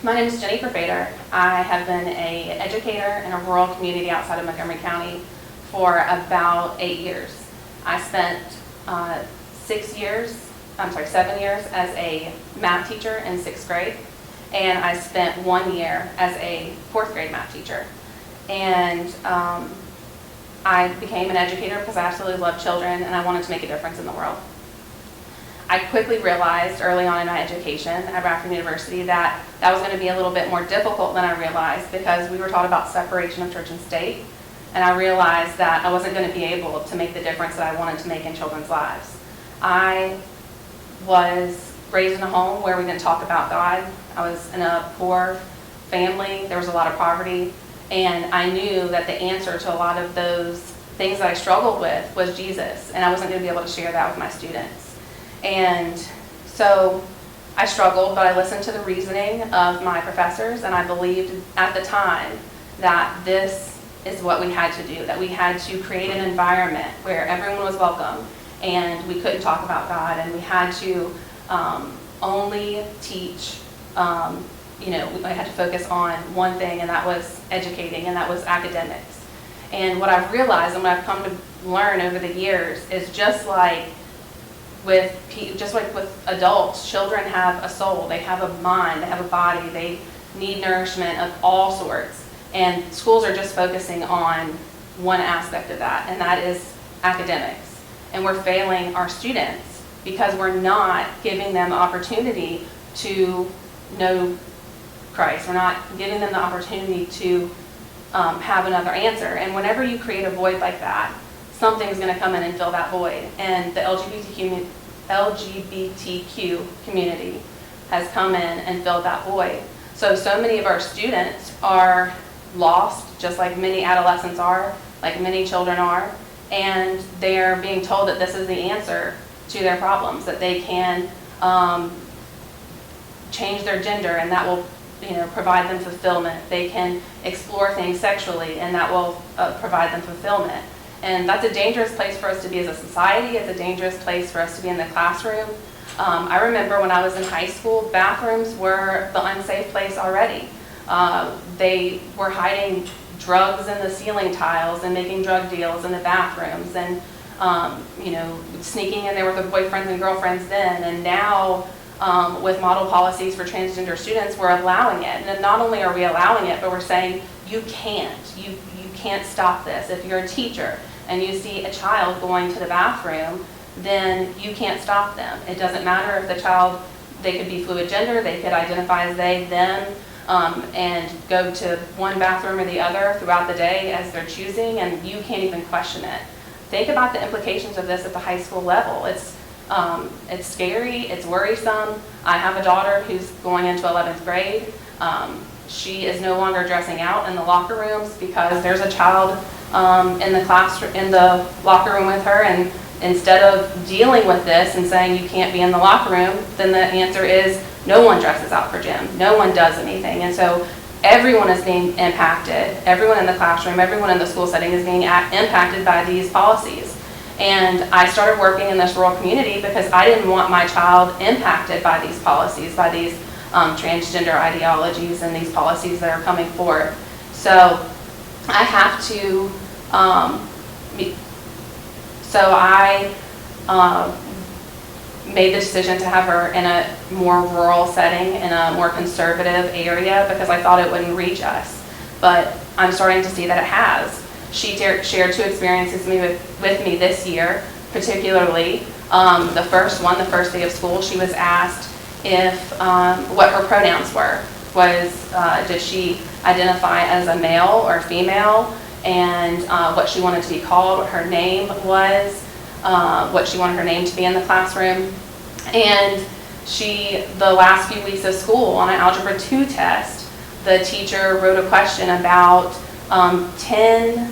My name is Ginny Perfator. I have been an educator in a rural community outside of Montgomery County for about 8 years. I spent 7 years as a math teacher in 6th grade, and I spent 1 year as a 4th grade math teacher. And I became an educator because I absolutely love children and I wanted to make a difference in the world. I quickly realized early on in my education at Radford University that was going to be a little bit more difficult than I realized, because we were taught about separation of church and state, and I realized that I wasn't going to be able to make the difference that I wanted to make in children's lives. I was raised in a home where we didn't talk about God. I was in a poor family. There was a lot of poverty, and I knew that the answer to a lot of those things that I struggled with was Jesus, and I wasn't going to be able to share that with my students. And so I struggled, but I listened to the reasoning of my professors, and I believed at the time that this is what we had to do, that we had to create an environment where everyone was welcome, and we couldn't talk about God, and we had to only teach, I had to focus on one thing, and that was educating, and that was academics. And what I've realized and what I've come to learn over the years is just like with adults, children have a soul, they have a mind, they have a body, they need nourishment of all sorts. And schools are just focusing on one aspect of that, and that is academics. And we're failing our students because we're not giving them the opportunity to know Christ. We're not giving them the opportunity to have another answer. And whenever you create a void like that, something's going to come in and fill that void. And the LGBTQ community has come in and filled that void. So many of our students are lost, just like many adolescents are, like many children are, and they're being told that this is the answer to their problems, that they can change their gender and that will provide them fulfillment. They can explore things sexually and that will provide them fulfillment. And that's a dangerous place for us to be as a society. It's a dangerous place for us to be in the classroom. I remember when I was in high school, bathrooms were the unsafe place already. They were hiding drugs in the ceiling tiles and making drug deals in the bathrooms, and sneaking in there with their boyfriends and girlfriends then. And now with model policies for transgender students, we're allowing it. And not only are we allowing it, but we're saying you can't stop this. If you're a teacher and you see a child going to the bathroom, then you can't stop them. It doesn't matter if the child, they could be fluid gender, they could identify as they, them, and go to one bathroom or the other throughout the day as they're choosing, and you can't even question it. Think about the implications of this at the high school level. It's scary, it's worrisome. I have a daughter who's going into 11th grade. She is no longer dressing out in the locker rooms because there's a child in the locker room with her, and instead of dealing with this and saying you can't be in the locker room, then the answer is no one dresses out for gym, no one does anything. And so everyone is being impacted, everyone in the classroom, everyone in the school setting is being impacted by these policies. And I started working in this rural community because I didn't want my child impacted by these policies, by these transgender ideologies and these policies that are coming forth. So I have to, made the decision to have her in a more rural setting, in a more conservative area, because I thought it wouldn't reach us. But I'm starting to see that it has. She shared 2 experiences with me this year, particularly the first day of school. She was asked what her pronouns were. Did she identify as a male or female, and what she wanted to be called, what her name was, what she wanted her name to be in the classroom. And the last few weeks of school, on an Algebra 2 test, the teacher wrote a question about 10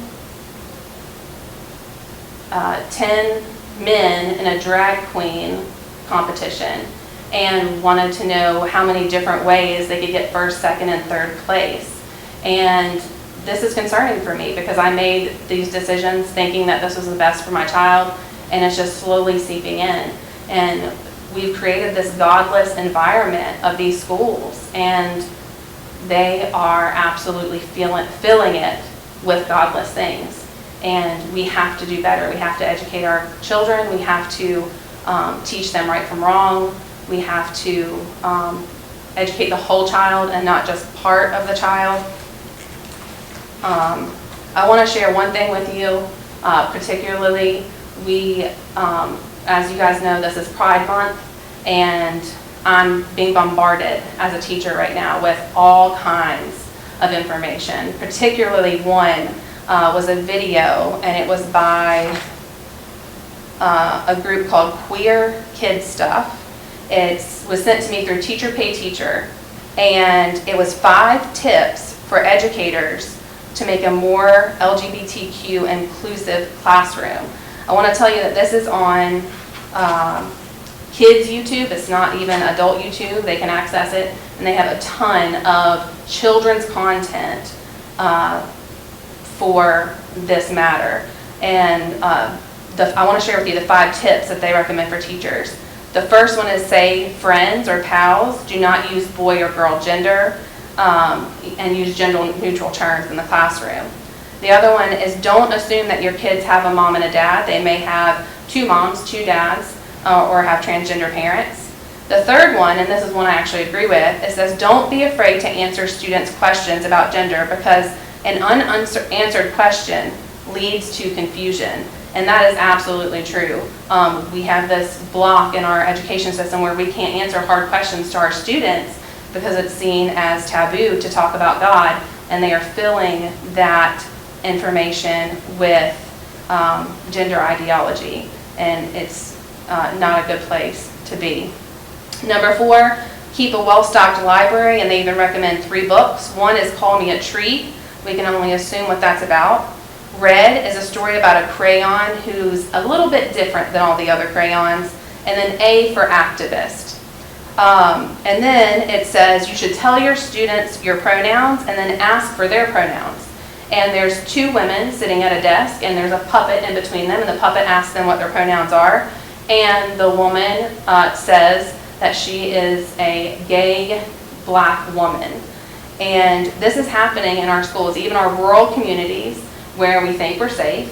men in a drag queen competition, and wanted to know how many different ways they could get first, second, and third place. And this is concerning for me because I made these decisions thinking that this was the best for my child, and it's just slowly seeping in. And we've created this godless environment of these schools, and they are absolutely filling it with godless things. And we have to do better. We have to educate our children. We have to teach them right from wrong. We have to educate the whole child and not just part of the child. I want to share one thing with you, particularly as you guys know, this is Pride Month, and I'm being bombarded as a teacher right now with all kinds of information. Particularly one was a video, and it was by a group called Queer Kid Stuff. It was sent to me through Teacher Pay Teacher, and it was 5 tips for educators to make a more LGBTQ inclusive classroom. I want to tell you that this is on kids YouTube. It's not even adult YouTube. They can access it, and they have a ton of children's content for this matter. And I want to share with you the 5 tips that they recommend for teachers. The first one is say friends or pals. Do not use boy or girl gender, and use gender neutral terms in the classroom. The other one is don't assume that your kids have a mom and a dad. They may have 2 moms, 2 dads, or have transgender parents. The third one, and this is one I actually agree with, it says don't be afraid to answer students' questions about gender, because an unanswered question leads to confusion. And that is absolutely true. We have this block in our education system where we can't answer hard questions to our students because it's seen as taboo to talk about God, and they are filling that information with gender ideology, and it's not a good place to be. Number 4, keep a well-stocked library, and they even recommend 3 books. One is Call Me a Treat. We can only assume what that's about. Red is a story about a crayon who's a little bit different than all the other crayons. And then A for activist. And then it says you should tell your students your pronouns and then ask for their pronouns. And there's 2 women sitting at a desk, and there's a puppet in between them, and the puppet asks them what their pronouns are. And the woman says that she is a gay black woman. And this is happening in our schools, even our rural communities where we think we're safe.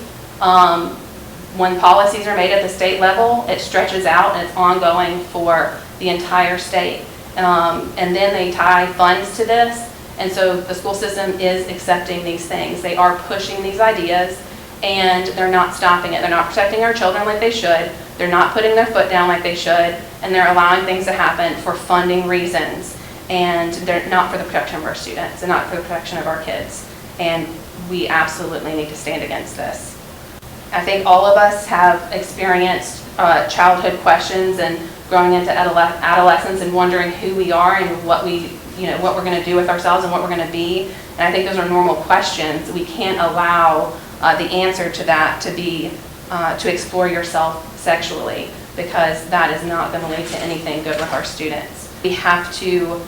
When policies are made at the state level, it stretches out and it's ongoing for the entire state. And then they tie funds to this. And so the school system is accepting these things. They are pushing these ideas, and they're not stopping it. They're not protecting our children like they should. They're not putting their foot down like they should. And they're allowing things to happen for funding reasons. And they're not for the protection of our students and not for the protection of our kids. And we absolutely need to stand against this. I think all of us have experienced childhood questions and growing into adolescence and wondering who we are and what we're going to do with ourselves and what we're going to be. And I think those are normal questions. We can't allow the answer to that to be to explore yourself sexually, because that is not going to lead to anything good with our students. We have to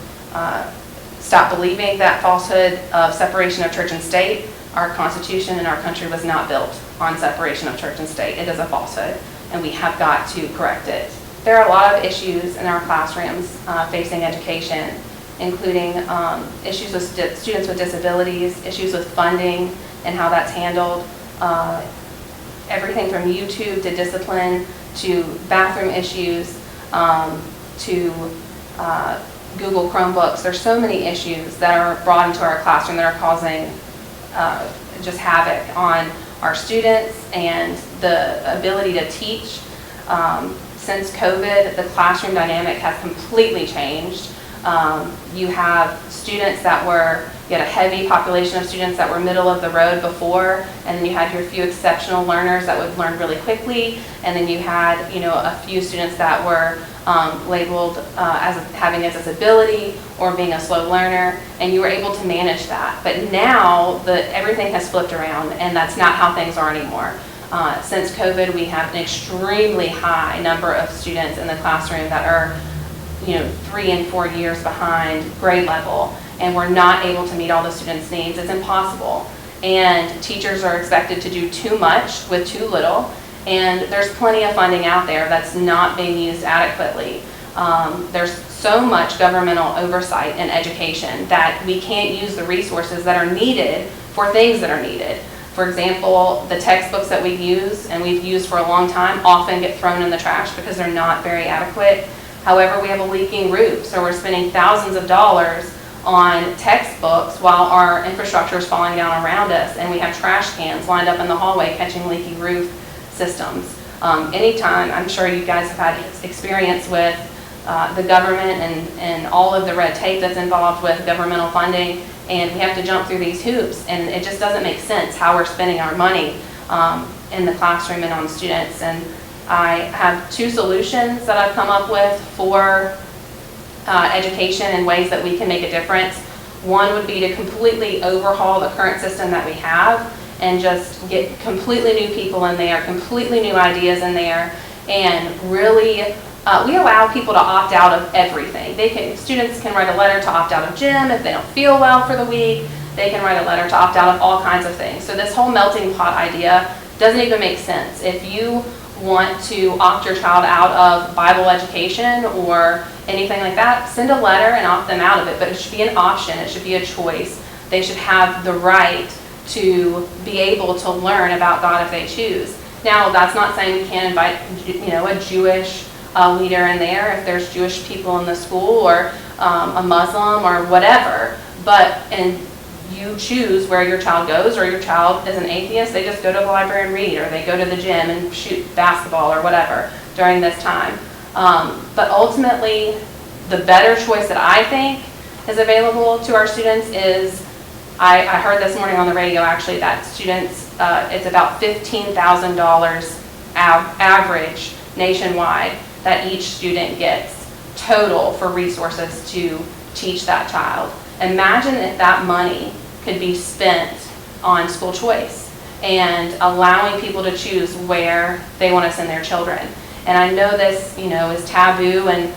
stop believing that falsehood of separation of church and state. Our Constitution and our country was not built on separation of church and state. It is a falsehood, and we have got to correct it. There are a lot of issues in our classrooms facing education, including issues with students with disabilities, issues with funding and how that's handled, everything from YouTube to discipline to bathroom issues to Google Chromebooks. There's so many issues that are brought into our classroom that are causing just havoc on our students and the ability to teach. Since COVID, the classroom dynamic has completely changed. You have students you had a heavy population of students that were middle of the road before, and then you had your few exceptional learners that would learn really quickly, and then you had a few students that were labeled as having a disability or being a slow learner, and you were able to manage that. But now everything has flipped around, and that's not how things are anymore. Since COVID, we have an extremely high number of students in the classroom that are 3 and 4 years behind grade level, and we're not able to meet all the students' needs. It's impossible. And teachers are expected to do too much with too little, and there's plenty of funding out there that's not being used adequately. There's so much governmental oversight in education that we can't use the resources that are needed for things that are needed. For example, the textbooks that we use and we've used for a long time often get thrown in the trash because they're not very adequate. However, we have a leaking roof, so we're spending thousands of dollars on textbooks while our infrastructure is falling down around us, and we have trash cans lined up in the hallway catching leaky roof systems. Anytime, I'm sure you guys have had experience with the government and all of the red tape that's involved with governmental funding, and we have to jump through these hoops, and it just doesn't make sense how we're spending our money in the classroom and on students. And I have two solutions that I've come up with for education and ways that we can make a difference. One would be to completely overhaul the current system that we have and just get completely new people in there, completely new ideas in there, and really we allow people to opt out of everything. Students can write a letter to opt out of gym if they don't feel well for the week. They can write a letter to opt out of all kinds of things. So this whole melting pot idea doesn't even make sense. If you want to opt your child out of Bible education or anything like that, send a letter and opt them out of it, but it should be an option, it should be a choice. They should have the right to be able to learn about God if they choose. Now, that's not saying we can't invite, a Jewish leader in there if there's Jewish people in the school, or a Muslim or whatever, and you choose where your child goes, or your child is an atheist, they just go to the library and read, or they go to the gym and shoot basketball or whatever during this time. But ultimately, the better choice that I think is available to our students is, I heard this morning on the radio actually that students, it's about $15,000 average nationwide that each student gets total for resources to teach that child. Imagine if that money could be spent on school choice and allowing people to choose where they want to send their children. And I know this, is taboo, and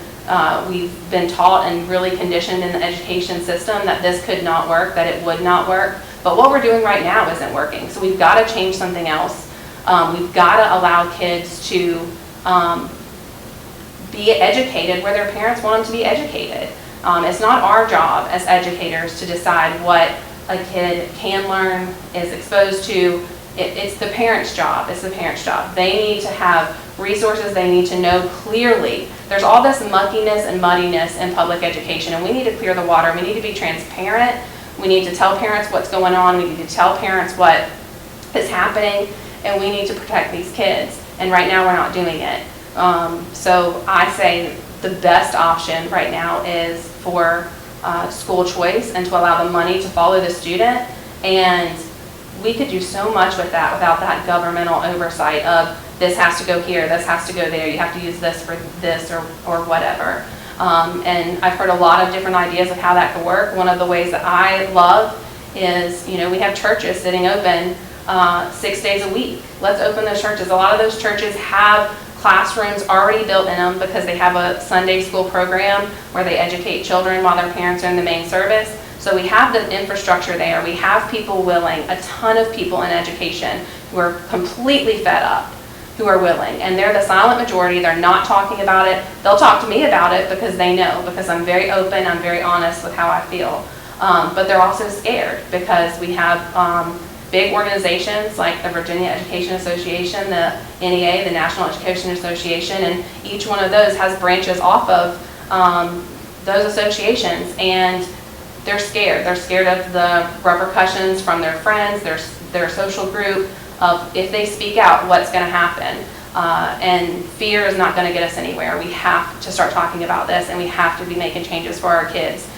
we've been taught and really conditioned in the education system that this could not work, that it would not work. But what we're doing right now isn't working. So we've got to change something else. We've got to allow kids to be educated where their parents want them to be educated. It's not our job as educators to decide what a kid can learn, is exposed to. It's the parents' job. It's the parents' job. They need to have resources. They need to know clearly. There's all this muckiness and muddiness in public education, and we need to clear the water. We need to be transparent. We need to tell parents what's going on. We need to tell parents what is happening, and we need to protect these kids. And right now we're not doing it. So I say the best option right now is for school choice, and to allow the money to follow the student. And we could do so much with that without that governmental oversight of this has to go here, this has to go there, you have to use this for this or whatever. And I've heard a lot of different ideas of how that could work. One of the ways that I love is, we have churches sitting open 6 days a week. Let's open those churches. A lot of those churches have classrooms already built in them because they have a Sunday school program where they educate children while their parents are in the main service. So we have the infrastructure there. We have people willing, a ton of people in education who are completely fed up, who are willing. And they're the silent majority. They're not talking about it. They'll talk to me about it because they know, because I'm very open, I'm very honest with how I feel. But they're also scared because we have big organizations like the Virginia Education Association, the NEA, the National Education Association, and each one of those has branches off of those associations, and they're scared. They're scared of the repercussions from their friends, their social group, of if they speak out, what's going to happen. And fear is not going to get us anywhere. We have to start talking about this, and we have to be making changes for our kids.